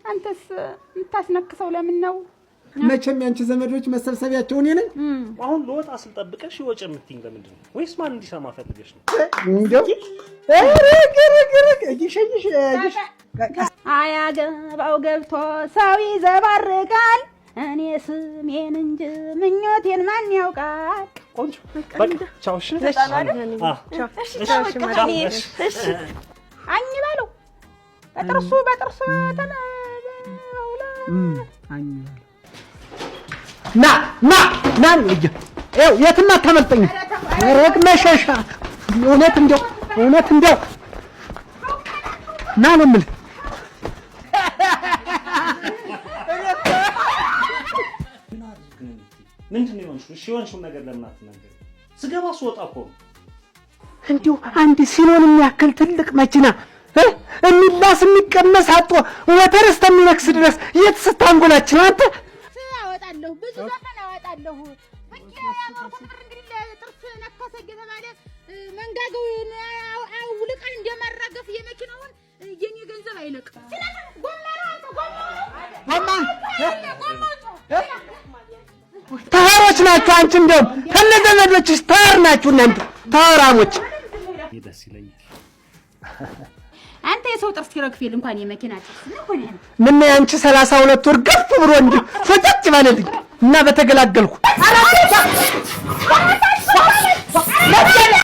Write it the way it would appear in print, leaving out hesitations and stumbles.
አንተስ የምታስነክሰው ለምን ነው? መቼም ያንቺ ዘመዶች መሰብሰቢያቸው እኔ ነኝ። አሁን ልወጣ ስል ጠብቀሽ ወጭ የምትይኝ ለምንድን ነው? ወይስ ማን እንዲሰማ ፈልገሽ ነው? እንደው እጅሽኝሽ አያገባው ገብቶ ሰው ይዘባርቃል። እኔ ስሜን እንጂ ምኞቴን ማን ያውቃል? ቆንጆ በቃ ቻው። እሺ አኝ ባለው በጥርሱ አኝ ና ልጅ ይኸው የትም አታመልጠኝም። ረግ መሸሻ እውነት እንደው ና ነው የምልህ። ምንድን ነው የሆንሽው? እሺ የሆንሽውን ነገር ለምን አትናገሪም? ስገባ ስወጣ እኮ እንዲሁ አንድ ሲኖን የሚያክል ትልቅ መኪና የሚላስ የሚቀመስ አጦ ወተር እስከሚነክስ ድረስ የት ስታንጎላችን አንተ? አወጣለሁ ብዙ ዘፈን አወጣለሁ። በቂያ ያማርኩ እንግዲህ ለጥርስ ነከሰ እየተባለ መንጋጋውን አውልቀን እንደማራገፍ የመኪናውን የኔ ገንዘብ አይለቅም። ተዋሮች ናችሁ። አንቺ እንደውም ከነዘመዶችሽ ተዋር ናችሁ እናንተ ተዋራሞች። ደስ ይለኛል። አንተ የሰው ጥርስ ይረግፌል እንኳን የመኪና ጥርስ ምን ያንቺ 32 ወር ገፍ ብሎ እንጂ ፈጨጭ ባለልኝ እና በተገላገልኩ